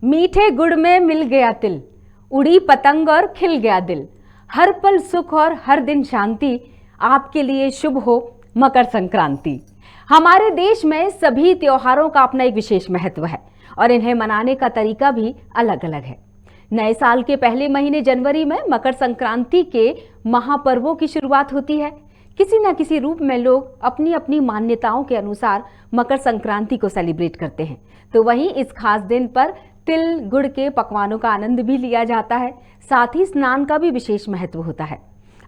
मीठे गुड़ में मिल गया तिल, उड़ी पतंग और खिल गया दिल। हर पल सुख और हर दिन शांति, आपके लिए शुभ हो मकर संक्रांति। हमारे देश में सभी त्योहारों का अपना एक विशेष महत्व है और इन्हें मनाने का तरीका भी अलग अलग है। नए साल के पहले महीने जनवरी में मकर संक्रांति के महापर्वों की शुरुआत होती है। किसी न किसी रूप में लोग अपनी अपनी मान्यताओं के अनुसार मकर संक्रांति को सेलिब्रेट करते हैं। तो वहीं इस खास दिन पर तिल गुड़ के पकवानों का आनंद भी लिया जाता है। साथ ही स्नान का भी विशेष महत्व होता है।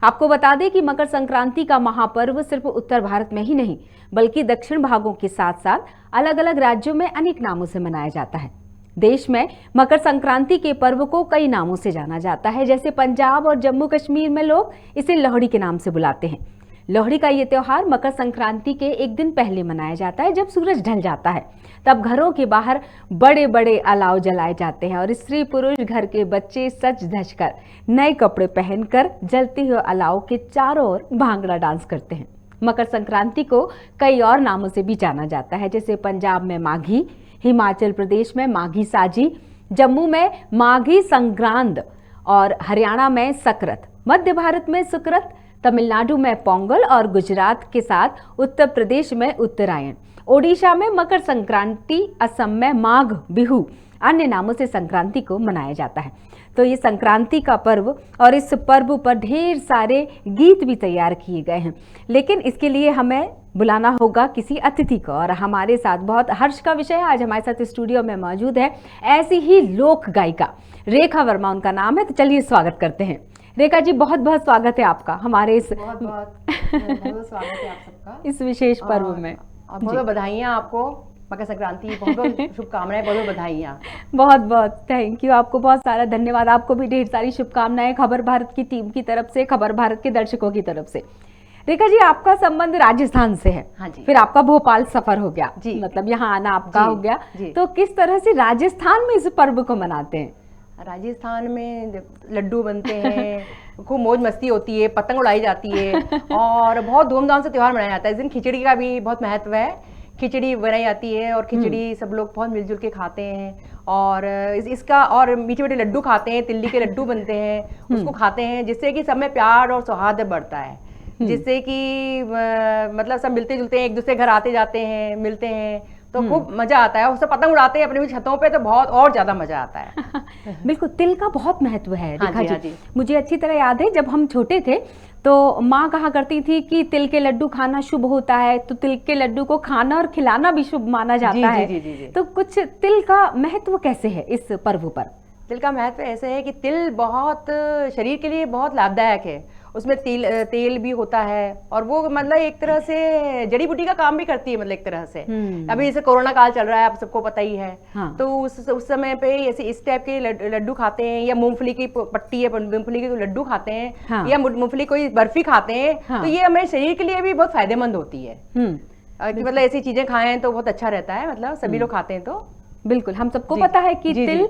आपको बता दें कि मकर संक्रांति का महापर्व सिर्फ उत्तर भारत में ही नहीं बल्कि दक्षिण भागों के साथ साथ अलग अलग राज्यों में अनेक नामों से मनाया जाता है। देश में मकर संक्रांति के पर्व को कई नामों से जाना जाता है। जैसे पंजाब और जम्मू कश्मीर में लोग इसे लोहड़ी के नाम से बुलाते हैं। लोहड़ी का ये त्योहार मकर संक्रांति के एक दिन पहले मनाया जाता है। जब सूरज ढल जाता है तब घरों के बाहर बड़े बड़े अलाव जलाए जाते हैं और स्त्री पुरुष घर के बच्चे सज धज कर नए कपड़े पहनकर जलते हुए अलाव के चारों ओर भांगड़ा डांस करते हैं। मकर संक्रांति को कई और नामों से भी जाना जाता है। जैसे पंजाब में माघी, हिमाचल प्रदेश में माघी साजी, जम्मू में माघी संग्रांद और हरियाणा में सकरत, मध्य भारत में सुकरत, तमिलनाडु में पोंगल और गुजरात के साथ उत्तर प्रदेश में उत्तरायण, ओडिशा में मकर संक्रांति, असम में माघ बिहू अन्य नामों से संक्रांति को मनाया जाता है। तो ये संक्रांति का पर्व और इस पर्व पर ढेर सारे गीत भी तैयार किए गए हैं, लेकिन इसके लिए हमें बुलाना होगा किसी अतिथि को और हमारे साथ बहुत हर्ष का विषय है। आज हमारे साथ स्टूडियो में मौजूद है ऐसी ही लोक गायिका रेखा वर्मा उनका नाम है। तो चलिए स्वागत करते हैं। रेखा जी, बहुत बहुत स्वागत है आपका हमारे इस बहुत स्वागत है आप सबका इस विशेष पर्व में। बहुत बहुत बधाइयाँ आपको, मकर संक्रांति की बहुत बहुत शुभकामनाएं, बहुत बहुत बधाइयाँ। बहुत बहुत थैंक यू, आपको बहुत सारा धन्यवाद। आपको भी ढेर सारी शुभकामनाएं खबर भारत की टीम की तरफ से, खबर भारत के दर्शकों की तरफ से। रेखा जी, आपका संबंध राजस्थान से है। हाँ जी। फिर आपका भोपाल सफर हो गया जी, मतलब यहाँ आना आपका हो गया जी। तो किस तरह से राजस्थान में इस पर्व को मनाते हैं? राजस्थान में लड्डू बनते हैं, खूब मौज मस्ती होती है, पतंग उड़ाई जाती है और बहुत धूमधाम से त्यौहार मनाया जाता है। इस दिन खिचड़ी का भी बहुत महत्व है। खिचड़ी बनाई जाती है और खिचड़ी सब लोग बहुत मिलजुल के खाते हैं और इसका और मीठे मीठे लड्डू खाते हैं, तिल्ली के लड्डू बनते हैं, उसको खाते हैं, जिससे कि सब में प्यार और सौहार्द बढ़ता है, जिससे कि मतलब सब मिलते जुलते हैं, एक दूसरे घर आते जाते हैं, मिलते हैं, तो खूब मजा आता है। उससे पतंग उड़ाते हैं अपनी छतों पे तो बहुत और ज्यादा मजा आता है। बिल्कुल, तिल का बहुत महत्व है रेखा हाँ जी। मुझे अच्छी तरह याद है जब हम छोटे थे तो माँ कहा करती थी कि तिल के लड्डू खाना शुभ होता है, तो तिल के लड्डू को खाना और खिलाना भी शुभ माना जाता है। जी। तो कुछ तिल का महत्व कैसे है इस पर्व पर? तिल का महत्व ऐसे है कि तिल बहुत शरीर के लिए बहुत लाभदायक है। उसमें तेल भी होता है और वो मतलब एक तरह से जड़ी बूटी का काम भी करती है, मतलब एक तरह से। अभी जैसे कोरोना काल चल रहा है, आप सबको पता ही है। हाँ। तो उस समय पे ऐसे इस टाइप के लड्डू खाते हैं, या मूंगफली की पट्टी है, मूंगफली के लड्डू खाते हैं। हाँ। या मूंगफली कोई बर्फी खाते हैं। हाँ। तो ये हमारे शरीर के लिए भी बहुत फायदेमंद होती है कि मतलब ऐसी चीजें खाएं तो बहुत अच्छा रहता है, मतलब सभी लोग खाते हैं। तो बिल्कुल, हम सबको पता है कि तिल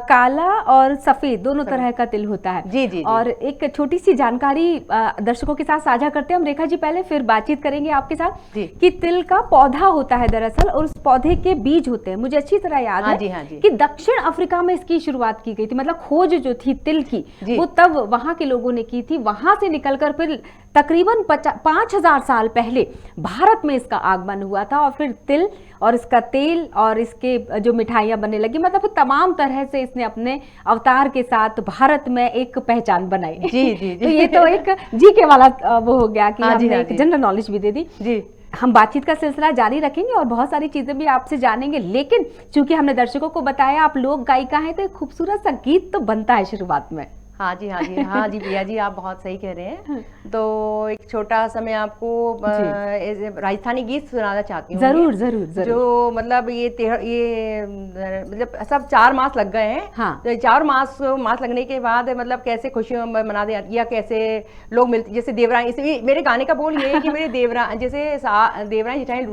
काला और सफेद दोनों तरह का तिल होता है। जी। और एक छोटी सी जानकारी दर्शकों के साथ साझा करते हैं हम रेखा जी, पहले फिर बातचीत करेंगे आपके साथ कि तिल का पौधा होता है दरअसल और उस पौधे के बीज होते हैं। मुझे अच्छी तरह याद है कि दक्षिण अफ्रीका में इसकी शुरुआत की गई थी, मतलब खोज जो थी तिल की वो तब वहां के लोगों ने की थी। वहां से निकलकर फिर तकरीबन 5000 साल पहले भारत में इसका आगमन हुआ था और फिर तिल और इसका तेल और इसके जो मिठाइयां बनने लगी, मतलब तमाम तरह से इसने अपने अवतार के साथ भारत में एक पहचान बनाई। जी। तो ये तो एक जीके वाला वो हो गया कि हमने एक जनरल नॉलेज भी दे दी। जी। हम बातचीत का सिलसिला जारी रखेंगे और बहुत सारी चीजें भी आपसे जानेंगे, लेकिन चूंकि हमने दर्शकों को बताया आप लोक गायिका हैं तो एक खूबसूरत सा गीत तो बनता है शुरुआत में। हाँ जी प्रिया जी, आप बहुत सही कह रहे हैं। तो एक छोटा सा मैं आपको राजस्थानी गीत सुनाना चाहती हूँ। जरूर। जो मतलब ये मतलब सब 4 मास लग गए हैं। हाँ। तो 4 मास लगने के बाद मतलब कैसे खुशियां मना दे, या कैसे लोग मिलते, जैसे देवरानी, मेरे गाने का बोल ये है कि मेरे देवरानी जेठानी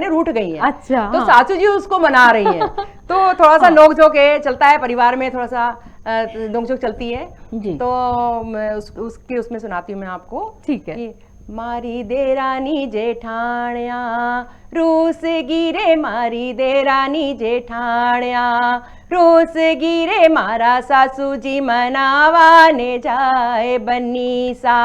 रूठ गई है। अच्छा। तो सासू जी उसको मना रही है। तो थोड़ा सा नोक झोंक चलता है परिवार में, थोड़ा सा नोक झोंक चलती है। तो उसमें सुनाती हूँ मैं आपको। ठीक है। मारी देरानी जेठाण्या रूस गिरे मारी देरानी जेठाण्या रूस गिरे मारा सासूजी मनावाने जाए बन्नी सा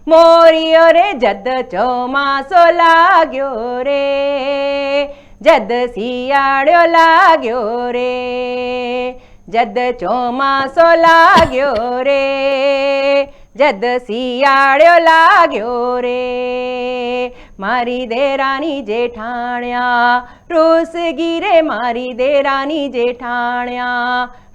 मोरियो रे जद चौमासो लाग्यो रे जद सियाड़ो लाग्यो रे जद चौमासो लाग्यो रे जद सियाड़ो लाग्यो रे मारी देरानी जेठाण्या रूस गिरे मारी देरानी जेठाण्या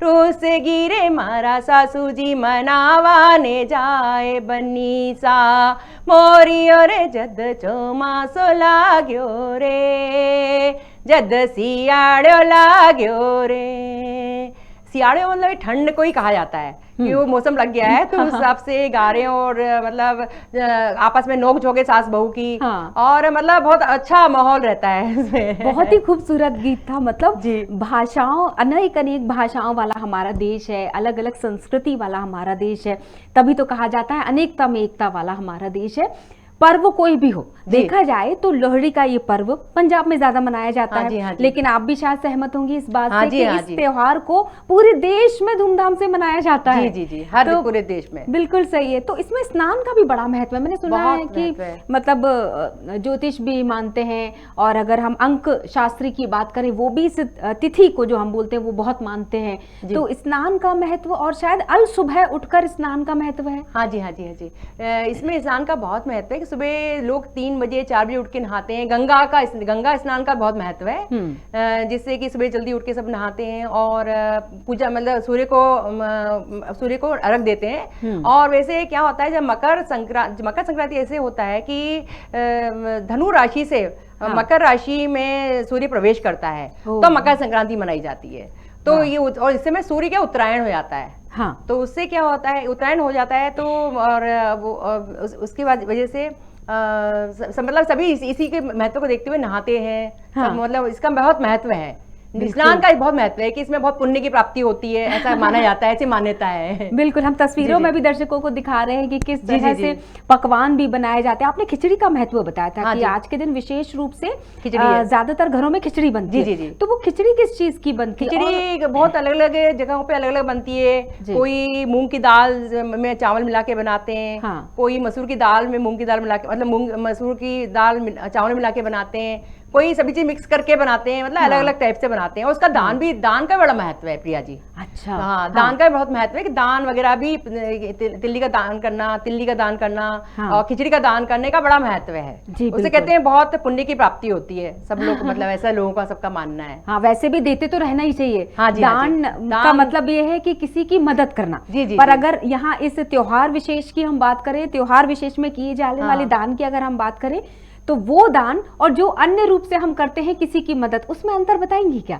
रूस गिरे मारा सासूजी मनावाने जाए बन्नी सा मोरियो रे जद चौमासो लाग्यो रे जद सियाड़ो लाग्यो रे। सियाड़े मतलब ठंड को ही कहा जाता है कि वो मौसम लग गया है, तो उस हिसाब से गा रहे हैं और मतलब आपस में नोक झोंके सास बहू की। हाँ। और मतलब बहुत अच्छा माहौल रहता है इसमें। बहुत ही खूबसूरत गीत था। मतलब भाषाओं, अनेक अनेक भाषाओं वाला हमारा देश है, अलग अलग संस्कृति वाला हमारा देश है, तभी तो कहा जाता है अनेकता में एकता वाला हमारा देश है। पर्व कोई भी हो, देखा जाए तो लोहड़ी का ये पर्व पंजाब में ज्यादा मनाया जाता है, लेकिन आप भी शायद सहमत होंगी इस बात से कि इस त्योहार को पूरे देश में धूमधाम से मनाया जाता है। जी, हर पूरे देश में। बिल्कुल सही है। तो इसमें स्नान का भी बड़ा महत्व है। मैंने सुना है कि मतलब ज्योतिष भी मानते हैं, और अगर हम अंक शास्त्री की बात करें वो भी इस तिथि को जो हम बोलते हैं वो बहुत मानते हैं। तो स्नान का महत्व, और शायद अल सुबह उठकर स्नान का महत्व है। हाँ जी। इसमें स्नान का बहुत महत्व है कि सुबह लोग 3 बजे 4 बजे उठ के नहाते हैं। गंगा स्नान का बहुत महत्व है, जिससे कि सुबह जल्दी उठ के सब नहाते हैं और पूजा, मतलब सूर्य को अर्घ देते हैं। और वैसे क्या होता है, जब मकर संक्रांति ऐसे होता है कि धनु राशि से मकर राशि में सूर्य प्रवेश करता है, तो मकर संक्रांति मनाई जाती है। तो ये, और इससे में सूर्य का उत्तरायण हो जाता है। हाँ, तो उससे क्या होता है, उत्तरायण हो जाता है, तो और वो उसके बाद वजह से मतलब सभी इसी के महत्व को देखते हुए नहाते हैं। हाँ। मतलब इसका बहुत महत्व है। स्नान का बहुत महत्व है कि इसमें बहुत पुण्य की प्राप्ति होती है, ऐसा माना जाता है, ऐसी मान्यता है। बिल्कुल, हम तस्वीरों में भी दर्शकों को दिखा रहे हैं कि किस तरह से पकवान भी बनाए जाते हैं। आपने खिचड़ी का महत्व बताया था कि आज के दिन विशेष रूप से ज्यादातर घरों में खिचड़ी बनती है। तो वो खिचड़ी किस चीज की बनती है? खिचड़ी बहुत अलग अलग जगहों पे अलग अलग बनती है। कोई मूंग की दाल में चावल मिला के बनाते हैं, कोई मसूर की दाल में मूंग की दाल मिला के, मतलब मसूर की दाल चावल मिला के बनाते हैं, कोई सभी चीज मिक्स करके बनाते हैं, मतलब अलग अलग टाइप से बनाते हैं। उसका दान का बड़ा महत्व है प्रिया जी। अच्छा। हाँ, दान का बहुत महत्व है कि दान वगैरह भी, तिल्ली का दान करना और खिचड़ी का दान करने का बड़ा महत्व है। उसे कहते हैं बहुत पुण्य की प्राप्ति होती है। सब लोग मतलब ऐसा लोगों का सबका मानना है। हाँ, वैसे भी देते तो रहना ही चाहिए। दान का मतलब ये है कि किसी की मदद करना। पर अगर यहाँ इस त्योहार विशेष की हम बात करें, त्योहार विशेष में किए जाने वाले दान की अगर हम बात करें, तो वो दान और जो अन्य रूप से हम करते हैं किसी की मदद, उसमें अंतर बताएंगी क्या?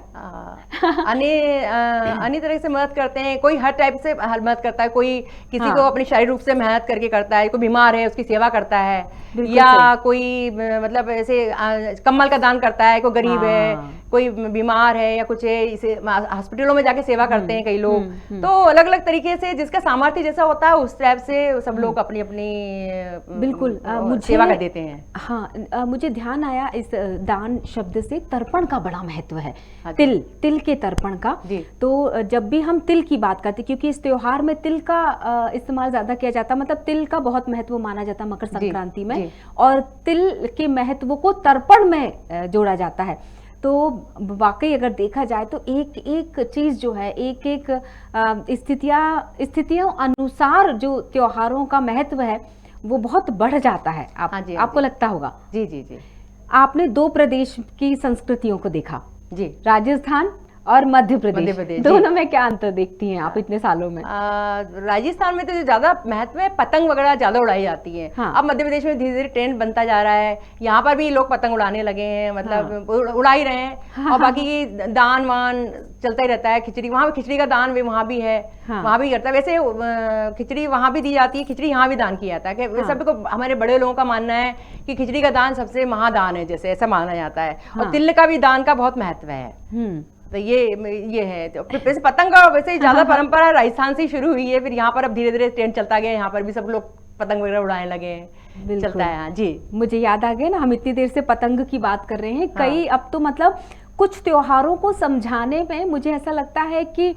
अन्य तरह से मदद करते हैं, कोई हर टाइप से मदद करता है। कोई किसी को अपनी शारीरिक रूप से मेहनत करके करता है, कोई बीमार है उसकी सेवा करता है, या कोई मतलब ऐसे कम्बल का दान करता है, कोई गरीब है, कोई बीमार है या कुछ है, इसे हॉस्पिटलों में जाके सेवा करते हैं कई लोग। तो अलग अलग तरीके से जिसका सामर्थ्य जैसा होता है उस टाइप से सब लोग अपनी अपनी बिल्कुल सेवा कर देते हैं। हाँ, मुझे ध्यान आया इस दान शब्द से तर्पण का बड़ा महत्व है। तिल के तर्पण का। तो जब भी हम तिल की बात करते, क्योंकि इस त्योहार में तिल का इस्तेमाल ज्यादा किया जाता है, मतलब तिल का बहुत महत्व माना जाता है मकर संक्रांति में, और तिल के महत्व को तर्पण में जोड़ा जाता है। तो वाकई अगर देखा जाए तो एक एक चीज जो है, एक एक स्थितियों अनुसार जो त्योहारों का महत्व है वो बहुत बढ़ जाता है। आपको लगता होगा। जी। आपने 2 प्रदेश की संस्कृतियों को देखा जी, राजस्थान और मध्य प्रदेश, दोनों में क्या अंतर देखती हैं आप इतने सालों में? राजस्थान में तो जो ज्यादा महत्व है, पतंग वगैरह ज्यादा उड़ाई जाती है। हाँ। अब मध्य प्रदेश में धीरे धीरे ट्रेंड बनता जा रहा है, यहाँ पर भी लोग पतंग उड़ाने लगे हैं, मतलब उड़ा ही रहे हैं। हाँ। और बाकी दान वान चलता ही रहता है। खिचड़ी, वहाँ खिचड़ी का दान भी वहाँ भी है। हाँ। वहाँ भी करता है। वैसे खिचड़ी वहाँ भी दी जाती है, खिचड़ी यहाँ भी दान किया जाता है। हाँ। सबको, हमारे बड़े लोगों का मानना है कि खिचड़ी का दान सबसे महादान है, जैसे ऐसा माना जाता है। और तिल का भी दान का बहुत महत्व है। तो ये है। तो वैसे पतंग का वैसे ज्यादा परंपरा राजस्थान से शुरू हुई है, फिर यहाँ पर अब धीरे धीरे ट्रेंड चलता गया, यहाँ पर भी सब लोग पतंग वगैरह उड़ाने लगे। चलता है। हाँ जी, मुझे याद आ गया ना, हम इतनी देर से पतंग की बात कर रहे हैं। कई अब तो मतलब कुछ त्योहारों को समझाने में मुझे ऐसा लगता है कि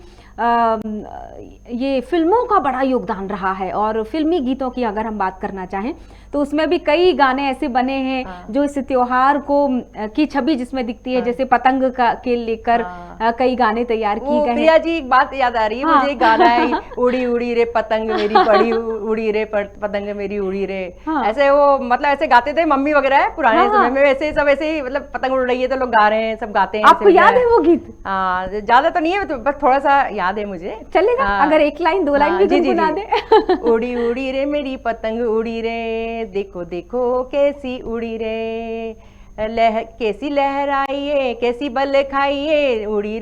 ये फिल्मों का बड़ा योगदान रहा है। और फिल्मी गीतों की अगर हम बात करना चाहें तो उसमें भी कई गाने ऐसे बने हैं जो इस त्योहार को की छवि जिसमें दिखती है, जैसे पतंग का के लेकर कई गाने तैयार किए गए हैं। प्रिया जी, एक बात याद आ रही है मुझे, गाना है उड़ी उड़ी रे पतंग मेरी पड़ी उड़ी रे पतंग मेरी उड़ी रे। ऐसे वो मतलब ऐसे गाते थे मम्मी वगैरह पुराने समय में, वैसे सब ऐसे ही मतलब पतंग उड़ रही है तो लोग गा रहे हैं, सब गाते हैं। आपको याद है वो गीत? ज्यादा तो नहीं है, तो बस थोड़ा सा याद है मुझे। चलेगा अगर एक लाइन दो लाइन भी गुनगुना दे। उड़ी उड़ी रे मेरी पतंग उड़ी रे, देखो देखो कैसी उड़ी रे, कैसी लहराइए कैसी बल खाइए, उड़ी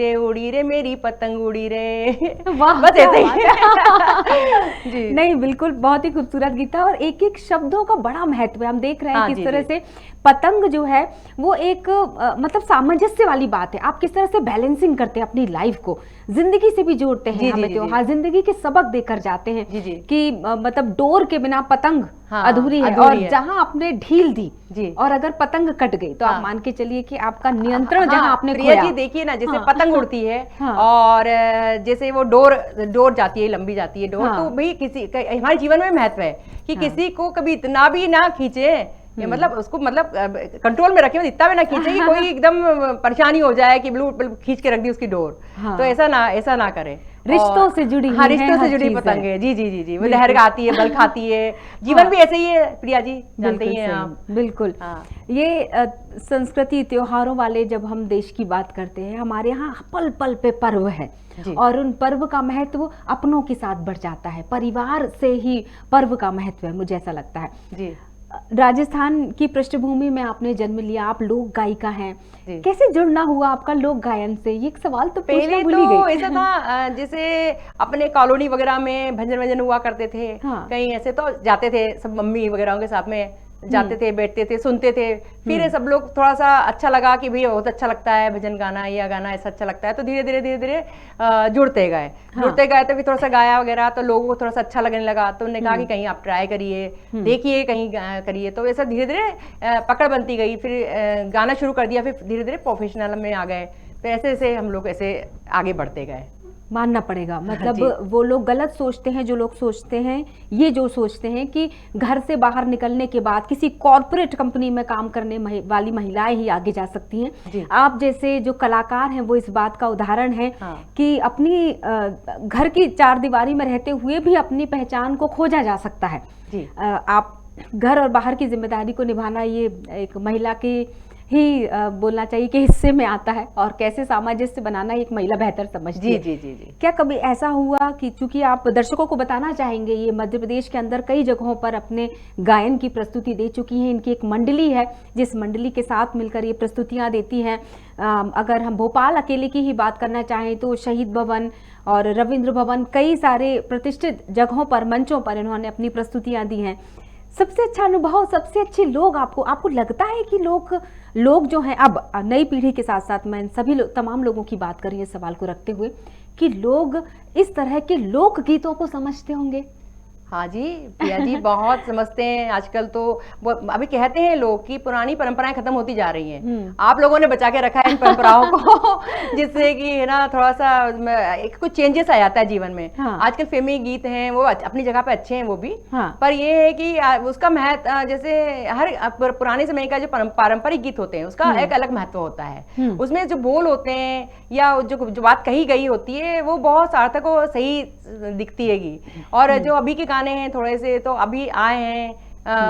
रे मेरी पतंग उड़ी रे। बस ऐसे ही। जी। नहीं, बिल्कुल बहुत ही खूबसूरत गीत था और एक एक शब्दों का बड़ा महत्व है। हम देख रहे हैं किस तरह से पतंग जो है वो एक मतलब सामंजस्य वाली बात है। आप किस तरह से बैलेंसिंग करते हैं अपनी लाइफ को, जिंदगी से भी जोड़ते हैं। हमें त्योहार जिंदगी के सबक देकर जाते हैं कि मतलब डोर के बिना पतंग अधूरी है। और जहां आपने ढील दी और अगर पतंग कट गई तो आप मान के चलिए कि आपका नियंत्रण जहां आपने खोया। जी देखिए ना, जैसे पतंग उड़ती है और जैसे वो डोर जाती है, लंबी जाती है डोर, तो भाई किसी हमारे जीवन में महत्व है कि किसी को कभी इतना भी ना खींचे, मतलब उसको मतलब कंट्रोल में रखे, मतलब इतना भी ना खींचे कि कोई एकदम परेशानी हो जाए कि बिल्कुल खींच के रख दी उसकी डोर। तो ऐसा ना करे। रिश्तों से जुड़ी, रिश्तों से जुड़ी पतंग है। जी जी जी जी, वो लहर गाती है, बल खाती है। जीवन भी ऐसे ही है प्रिया जी, जानते ही हैं आप। बिल्कुल। ये संस्कृति त्योहारों वाले जब हम देश की बात करते हैं, हमारे यहाँ पल पल पे पर्व है और उन पर्व का महत्व अपनों के साथ बढ़ जाता है। परिवार से ही पर्व का महत्व है, मुझे ऐसा लगता है। जी, राजस्थान की पृष्ठभूमि में आपने जन्म लिया, आप लोक गायिका हैं, कैसे जुड़ना हुआ आपका लोक गायन से? ये सवाल तो पहले तो ऐसा था, जैसे अपने कॉलोनी वगैरह में भजन वजन हुआ करते थे। कहीं ऐसे तो जाते थे सब, मम्मी वगैरह के साथ में जाते थे, बैठते थे, सुनते थे। फिर सब लोग थोड़ा सा अच्छा लगा कि भैया बहुत अच्छा लगता है भजन गाना, या गाना ऐसा अच्छा लगता है, तो धीरे धीरे जुड़ते गए तो फिर थोड़ा सा गाया वगैरह, तो लोगों को थोड़ा सा अच्छा लगने लगा। तो उन्होंने कहा कि कहीं आप ट्राई करिए, देखिए कहीं करिए। तो ऐसा धीरे धीरे पकड़ बनती गई, फिर गाना शुरू कर दिया, फिर धीरे धीरे प्रोफेशनल में आ गए। तो ऐसे ऐसे हम लोग ऐसे आगे बढ़ते गए। मानना पड़ेगा, मतलब वो लोग गलत सोचते हैं जो लोग सोचते हैं, ये जो सोचते हैं कि घर से बाहर निकलने के बाद किसी कॉर्पोरेट कंपनी में काम करने वाली महिलाएं ही आगे जा सकती हैं। आप जैसे जो कलाकार हैं वो इस बात का उदाहरण है कि अपनी घर की चार दीवारी में रहते हुए भी अपनी पहचान को खोजा जा सकता है। आप घर और बाहर की जिम्मेदारी को निभाना ये एक महिला की ही बोलना चाहिए कि हिस्से में आता है, और कैसे सामंजस्य बनाना एक महिला बेहतर समझती है। जी जी जी। क्या कभी ऐसा हुआ कि चूंकि आप दर्शकों को बताना चाहेंगे, ये मध्य प्रदेश के अंदर कई जगहों पर अपने गायन की प्रस्तुति दे चुकी हैं, इनकी एक मंडली है जिस मंडली के साथ मिलकर ये प्रस्तुतियां देती हैं। अगर हम भोपाल अकेले की ही बात करना चाहें तो शहीद भवन और रविंद्र भवन, कई सारे प्रतिष्ठित जगहों पर, मंचों पर इन्होंने अपनी प्रस्तुतियां दी हैं। सबसे अच्छा अनुभव, सबसे अच्छे लोग आपको लगता है कि लोग जो हैं अब नई पीढ़ी के साथ साथ, मैं सभी तमाम लोगों की बात कर रही हूँ इस सवाल को रखते हुए, कि लोग इस तरह के लोक गीतों को समझते होंगे? हाँ जी प्रिया जी, बहुत समझते हैं आजकल। तो अभी कहते हैं लोग कि पुरानी परंपराएं खत्म होती जा रही हैं। आप लोगों ने बचा के रखा है इन परंपराओं को, जिससे कि है ना थोड़ा सा एक कुछ चेंजेस आ जाता है जीवन में। आजकल फिल्मी गीत हैं वो अपनी जगह पे अच्छे हैं वो भी, पर ये है कि उसका महत्व, जैसे हर पुराने समय का जो पारंपरिक गीत होते हैं उसका एक अलग महत्व होता है। उसमें जो बोल होते हैं या जो बात कही गई होती है वो बहुत सार्थक और सही दिखती हैगी। और जो अभी के गाने हैं थोड़े से तो अभी आए हैं,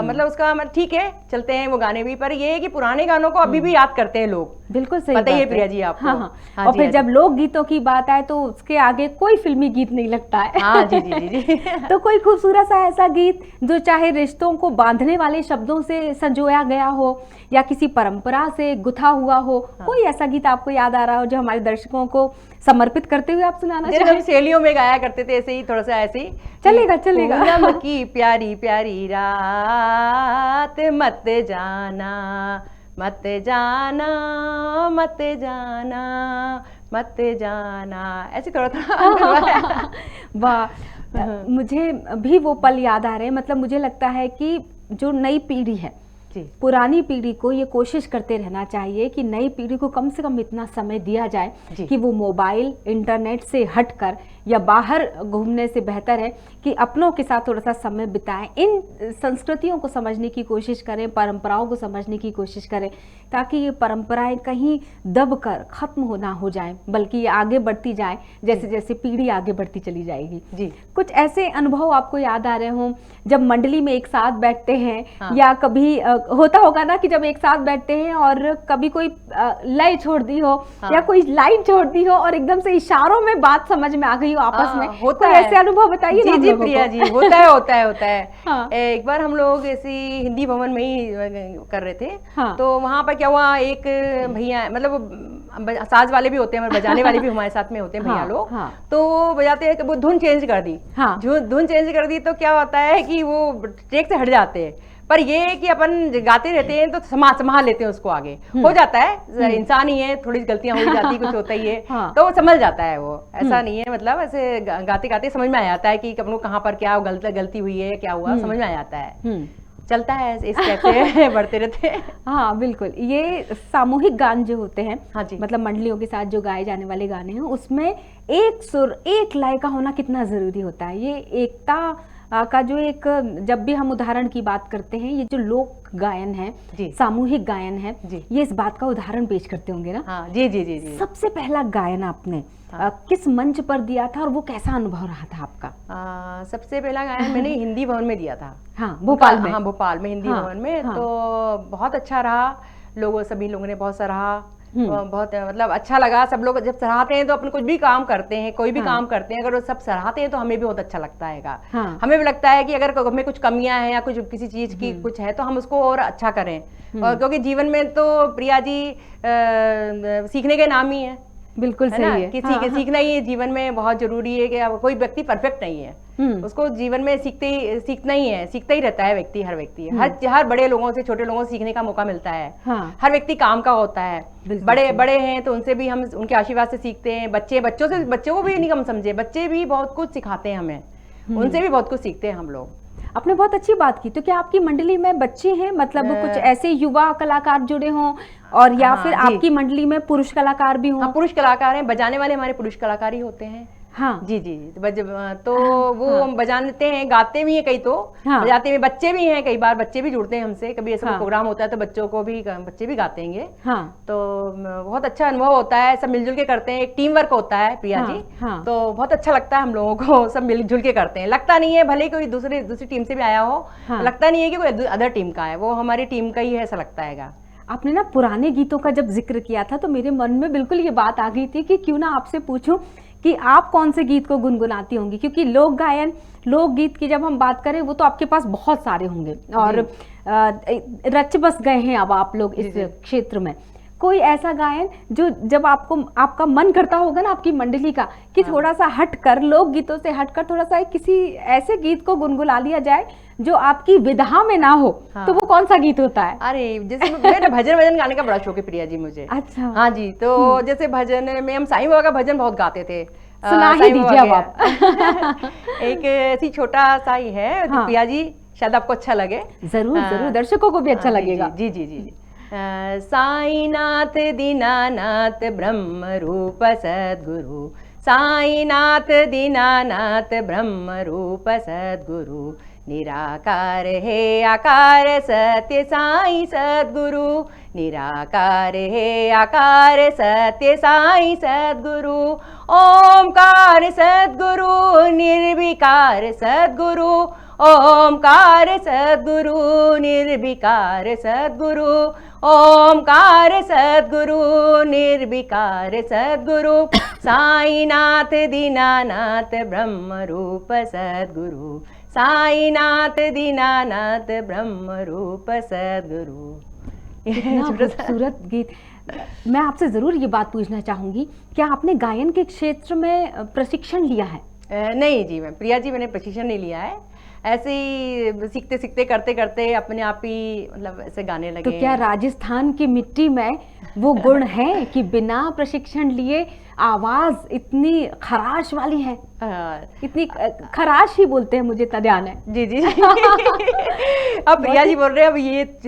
मतलब उसका मतलब ठीक है, चलते हैं वो गाने भी, पर ये है कि पुराने गानों को अभी भी याद करते हैं लोग। बिल्कुल सही पता ही है प्रिया जी आपको। हाँ। और फिर जब लोक गीतों की बात आए तो उसके आगे कोई फिल्मी गीत नहीं लगता है। हाँ जी जी जी जी। तो कोई खूबसूरत सा ऐसा गीत जो चाहे रिश्तों को बांधने वाले शब्दों से संजोया गया हो या किसी परंपरा से गुथा हुआ हो, कोई ऐसा गीत आपको याद आ रहा हो जो हमारे दर्शकों को समर्पित करते हुए आप सुनाना चाहें? हम सहेलियों में गाया करते थे ऐसे ही, थोड़ा सा ऐसे ही चलेगा चलेगा। पूनम की प्यारी प्यारी रात, मत जाना मत जाना मत जाना, मत जाना, ऐसे थोड़ा थोड़ा वाह, मुझे भी वो पल याद आ रहे हैं। मतलब मुझे लगता है कि जो नई पीढ़ी है, जी पुरानी पीढ़ी को ये कोशिश करते रहना चाहिए कि नई पीढ़ी को कम से कम इतना समय दिया जाए कि वो मोबाइल इंटरनेट से हटकर या बाहर घूमने से बेहतर है कि अपनों के साथ थोड़ा सा समय बिताएं, इन संस्कृतियों को समझने की कोशिश करें, परंपराओं को समझने की कोशिश करें, ताकि ये परंपराएं कहीं दब कर खत्म ना हो जाएं, बल्कि ये आगे बढ़ती जाए जैसे जैसे पीढ़ी आगे बढ़ती चली जाएगी। जी कुछ ऐसे अनुभव आपको याद आ रहे हों जब मंडली में एक साथ बैठते हैं? हाँ। या कभी होता होगा ना कि जब एक साथ बैठते हैं और कभी कोई लय छोड़ दी हो, हाँ। या कोई लाइन छोड़ दी हो और एकदम से इशारों में बात समझ में आ गई हो आपस में, होता कोई है। ऐसे अनुभव बताइए ना जी हम जी लोगों प्रिया को। जी, होता है हाँ। एक बार हम लोग ऐसी हिंदी भवन में ही कर रहे थे। हाँ। तो वहां पर क्या हुआ, एक भैया, मतलब साज वाले भी होते हैं और बजाने वाले भी हमारे साथ में होते हैं भैया हाँ, लोग। हाँ। तो बजाते हैं कि वो धुन चेंज कर दी। हाँ। धुन चेंज कर दी तो क्या होता है कि वो ट्रैक से हट जाते हैं, पर ये है कि अपन गाते रहते हैं तो संभाल लेते हैं उसको आगे। हो जाता है, इंसान ही है, थोड़ी गलतियां हो ही जाती, कुछ होता ही है। हाँ। तो वो संभल जाता है, वो ऐसा नहीं है, मतलब ऐसे गाते गाते समझ में आ जाता है कि अपन को कहाँ पर क्या गलती हुई है, क्या हुआ, समझ में आ जाता है। चलता है इस टाइप से बढ़ते रहते हैं। हाँ बिल्कुल, ये सामूहिक गान जो होते हैं, हाँ जी। मतलब मंडलियों के साथ जो गाए जाने वाले गाने हैं, उसमें एक सुर एक लय का होना कितना जरूरी होता है। ये एकता का जो एक, जब भी हम उदाहरण की बात करते हैं, ये जो लोक गायन है, सामूहिक गायन है, ये इस बात का उदाहरण पेश करते होंगे ना। हाँ, जी जी जी जी। सबसे पहला गायन आपने किस मंच पर दिया था और वो कैसा अनुभव रहा था आपका? सबसे पहला गायन मैंने हिंदी भवन में दिया था। हाँ, भोपाल में। हाँ, भोपाल में हिंदी भवन में। तो बहुत अच्छा रहा, सभी लोगों ने बहुत सराहा, बहुत मतलब अच्छा लगा। सब लोग जब सराहते हैं तो अपन कुछ भी काम करते हैं, कोई भी काम करते हैं, अगर वो सब सराहते हैं तो हमें भी बहुत अच्छा लगता है। हमें भी लगता है कि अगर हमें कुछ कमियां हैं या कुछ किसी चीज की कुछ है तो हम उसको और अच्छा करें। और क्योंकि जीवन में तो प्रिया जी सीखने के नाम ही है। बिल्कुल सही है कि सीखना ही जीवन में बहुत जरूरी है। कि कोई व्यक्ति परफेक्ट नहीं है, उसको जीवन में सीखना ही है, सीखता ही रहता है व्यक्ति, हर व्यक्ति हर बड़े लोगों से, छोटे लोगों से सीखने का मौका मिलता है। हर व्यक्ति काम का होता है। बड़े हैं तो उनसे भी हम उनके आशीर्वाद से सीखते हैं। बच्चों को भी नहीं कम समझे, बच्चे भी बहुत कुछ सिखाते हैं हमें, उनसे भी बहुत कुछ सीखते हैं हम लोग। आपने बहुत अच्छी बात की। तो क्या आपकी मंडली में बच्चे हैं, मतलब कुछ ऐसे युवा कलाकार जुड़े हों, और या फिर आपकी मंडली में पुरुष कलाकार भी हों? हाँ, पुरुष कलाकार हैं, बजाने वाले हमारे पुरुष कलाकार ही होते हैं। हाँ जी जी। तो वो बजाते हैं, गाते भी हैं कई, तो बजाते हैं। बच्चे भी हैं, कई बार बच्चे भी जुड़ते हैं हमसे। कभी ऐसा प्रोग्राम होता है तो बच्चे भी गाते हैं। तो बहुत अच्छा अनुभव होता है, सब मिलजुल के करते हैं, एक टीम वर्क होता है प्रिया जी। तो बहुत अच्छा लगता है हम लोगों को, सब मिलजुल के करते हैं। लगता नहीं है भले कोई दूसरी टीम से भी आया हो, लगता नहीं है कि कोई अदर टीम का है, वो हमारी टीम का ही है, ऐसा लगता है। आपने ना पुराने गीतों का जब जिक्र किया था तो मेरे मन में बिल्कुल ये बात आ गई थी कि क्यों ना आपसे पूछूं कि आप कौन से गीत को गुनगुनाती होंगी, क्योंकि लोक गायन, लोक गीत की जब हम बात करें वो तो आपके पास बहुत सारे होंगे और रच बस गए हैं अब आप लोग इस क्षेत्र में। कोई ऐसा गायन जो जब आपका मन करता होगा ना आपकी मंडली का कि थोड़ा सा हटकर, लोक गीतों से हटकर थोड़ा सा किसी ऐसे गीत को गुनगुना लिया जाए जो आपकी विधा में ना हो, तो वो कौन सा गीत होता है? अरे जैसे मेरा भजन गाने का बड़ा शौक है प्रिया जी मुझे। अच्छा। हाँ जी। तो जैसे भजन में हम साईं बाबा का भजन बहुत गाते थे। सुना ही दीजिए अब आप। एक ऐसी छोटा सा ही है, तो प्रिया जी शायद आपको अच्छा लगे। जरूर जरूर, दर्शकों को भी अच्छा लगेगा। जी जी जी जी। साईनाथ दीनानाथ ब्रह्म रूप सद्गुरु, साईनाथ दीनानाथ ब्रह्म रूप सद्गुरु, निराकार है आकार सत्य साईं सद्गुरु, निराकार है आकार सत्य साईं सद्गुरु, ओमकार सद्गुरु निर्विकार सद्गुरु, ओमकार सद्गुरु निर्विकार सद्गुरु, ओमकार सद्गुरु निर्विकार सद्गुरु, साईनाथ दीनानाथ ब्रह्म रूप सद्गुरु, साईनाथ दीनानाथ ब्रह्म रूप सद्गुरु। खूबसूरत गीत। मैं आपसे जरूर ये बात पूछना चाहूंगी, क्या आपने गायन के क्षेत्र में प्रशिक्षण लिया है? नहीं जी, प्रिया जी मैंने प्रशिक्षण नहीं लिया है। ऐसे ही सीखते सीखते करते करते अपने आप ही मतलब ऐसे गाने लगे। तो क्या राजस्थान की मिट्टी में वो गुण है कि बिना प्रशिक्षण लिए आवाज इतनी खराश वाली है? इतनी खराश ही बोलते हैं, मुझे इतना ध्यान है। जी जी अब प्रिया जी बोल रहे हैं, अब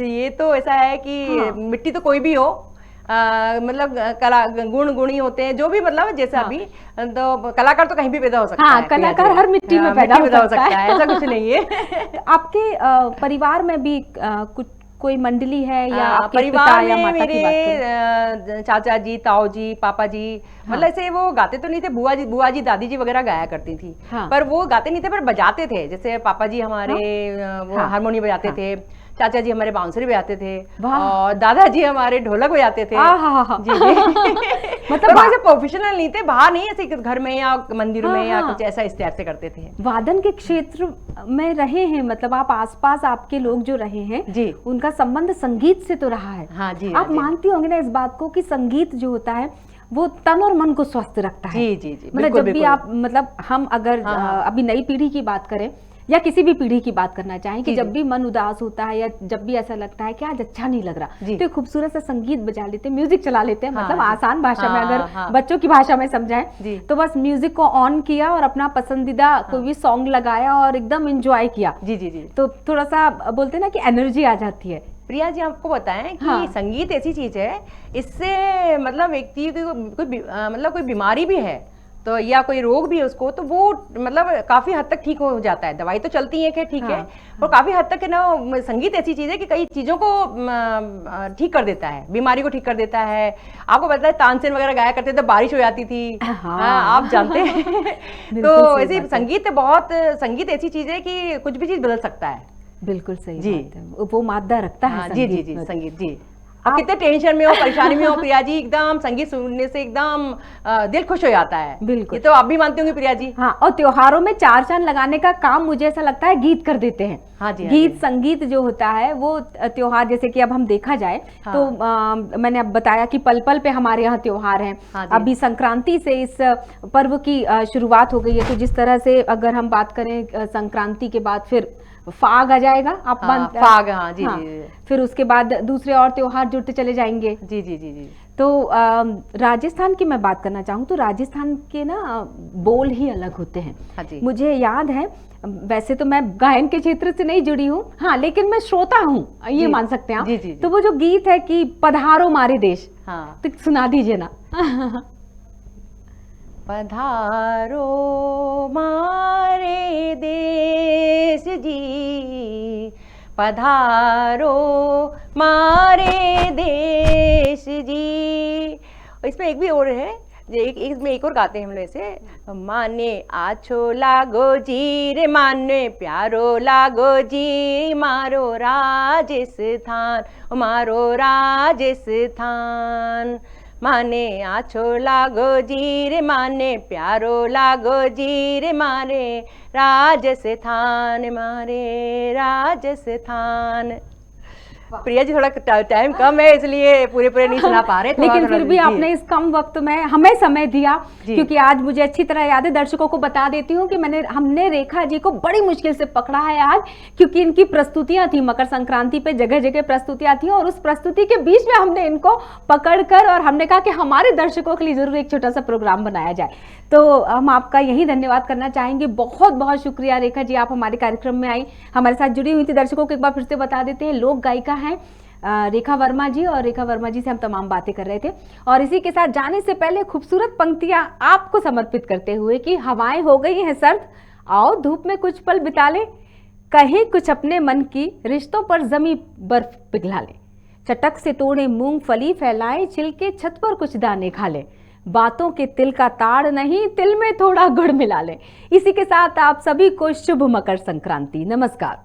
ये तो ऐसा है कि हाँ। मिट्टी तो कोई भी हो, मतलब कला गुण ही होते हैं, जो भी मतलब जैसा हाँ। भी, तो कलाकार तो कहीं भी पैदा हो सकता हाँ, है। कलाकार हर मिट्टी में पैदा हो सकता है, ऐसा कुछ नहीं है। आपके परिवार में भी कुछ कोई मंडली है या आपके परिवार पिता या में माता की बात करें? मेरे चाचा जी, ताऊ जी, पापा जी, मतलब ऐसे वो गाते तो नहीं थे। बुआ जी, दादी जी वगैरह गाया करती थी। हाँ। पर वो गाते नहीं थे, पर बजाते थे। जैसे पापा जी हमारे वो हाँ। हारमोनियम बजाते हाँ। थे, चाचा जी हमारे बांसुरी बजाते थे, वाह। और दादाजी हमारे ढोलक बजाते थे। जी जी मतलब ऐसे प्रोफेशनल नहीं थे, बाहर नहीं, ऐसे घर में या मंदिर में या कुछ ऐसा इस टाइप से करते थे। वादन के क्षेत्र में रहे हैं, मतलब आप आसपास आपके लोग जो रहे हैं जी, उनका संबंध संगीत से तो रहा है। हाँ जी, आप मानती होंगे ना इस बात को कि संगीत जो होता है वो तन और मन को स्वस्थ रखता है। जी जी जी, मतलब जब भी आप, मतलब हम अगर अभी नई पीढ़ी की बात करें या किसी भी पीढ़ी की बात करना चाहें कि जब भी मन उदास होता है या जब भी ऐसा लगता है कि आज अच्छा नहीं लग रहा, तो खूबसूरत सा संगीत बजा लेते हैं, म्यूजिक चला लेते हैं। मतलब आसान भाषा में अगर बच्चों की भाषा में समझाएं तो बस म्यूजिक को ऑन किया और अपना पसंदीदा कोई भी सॉन्ग लगाया और एकदम एंजॉय किया। जी जी जी, तो थोड़ा सा बोलते हैं ना कि एनर्जी आ जाती है। प्रिया जी आपको बताएं कि संगीत ऐसी चीज है, इससे मतलब व्यक्ति मतलब कोई बीमारी भी है तो या कोई रोग भी है उसको, तो वो मतलब काफी हद तक ठीक हो जाता है। दवाई तो चलती है कि ठीक है, पर काफी हद तक है ना, संगीत ऐसी चीज है कि कई चीजों को ठीक कर देता है, बीमारी को ठीक कर देता है। आपको पता है तानसेन वगैरह गाया करते थे, बारिश हो जाती थी। आप जानते हैं तो ऐसे संगीत ऐसी चीज है कि कुछ भी चीज बदल सकता है। बिल्कुल सही बात है, वो मादा रखता है। जी जी जी, संगीत जी। आप कितने टेंशन में हो, परेशानी में हो प्रिया जी, एकदम संगीत सुनने से एकदम दिल खुश हो जाता है। बिल्कुल, ये तो आप भी मानते होंगे प्रिया जी। हाँ, और त्योहारों में चार चांद लगाने का काम मुझे ऐसा लगता है गीत कर देते हैं। हाँ जी, गीत संगीत जो होता है वो त्योहार, जैसे कि अब हम देखा जाए तो मैंने अब बताया कि पल पल पे हमारे यहाँ त्योहार हैं। अभी संक्रांति से इस पर्व की शुरुआत हो गई है। तो जिस तरह से अगर हम बात करें संक्रांति के बाद फिर फाग आ जाएगा, आप फाग, हाँ जी जी, फिर उसके बाद दूसरे और त्योहार जुड़ते चले जाएंगे। जी जी जी जी। तो राजस्थान की मैं बात करना चाहूँ तो राजस्थान के ना बोल ही अलग होते हैं। हाँ जी। मुझे याद है, वैसे तो मैं गायन के क्षेत्र से नहीं जुड़ी हूँ, हाँ, लेकिन मैं श्रोता हूँ, ये मान सकते हैं आप। जी जी जी। तो वो जो गीत है कि पधारो मारे देश, हाँ, तो सुना दीजिए ना। पधारो मारे देश जी, पधारो मारे देश जी। इसमें एक भी और है, एक और गाते हैं हम लोग ऐसे, माने आछो लागो जी रे, माने प्यारो लागो जी, मारो राजस्थान, मारो राजस्थान। माने आछो लागो जी रे, माने प्यारो लागो जी रे, मारे राजस्थान, मारे राजस्थान। प्रिया जी थोड़ा टाइम कम है इसलिए पूरे नहीं सुना पा रहे, लेकिन फिर भी आपने इस कम वक्त में हमें समय दिया, क्योंकि आज मुझे अच्छी तरह याद है। दर्शकों को बता देती हूँ कि हमने रेखा जी को बड़ी मुश्किल से पकड़ा है आज, क्योंकि इनकी प्रस्तुतियां थी मकर संक्रांति पे, जगह जगह प्रस्तुतियां थी, और उस प्रस्तुति के बीच में हमने इनको पकड़कर और हमने कहा कि हमारे दर्शकों के लिए जरूर एक छोटा सा प्रोग्राम बनाया जाए। तो हम आपका यही धन्यवाद करना चाहेंगे। बहुत बहुत शुक्रिया रेखा जी, आप हमारे कार्यक्रम में आई, हमारे साथ जुड़ी हुई थी। दर्शकों को एक बार फिर से बता देते हैं, लोक गायिका हैं रेखा वर्मा जी, और रेखा वर्मा जी से हम तमाम बातें कर रहे थे। और इसी के साथ जाने से पहले खूबसूरत पंक्तियां आपको समर्पित करते हुए कि हवाएं हो गई हैं सर्द, आओ धूप में कुछ पल बिता ले, कहीं कुछ अपने मन की, रिश्तों पर जमी बर्फ पिघला ले, चटक से तोड़े मूंगफली, फैलाए छिलके, छत पर कुछ दाने खा ले, बातों के तिल का ताड़ नहीं, तिल में थोड़ा गुड़ मिला ले। इसी के साथ आप सभी को शुभ मकर संक्रांति। नमस्कार।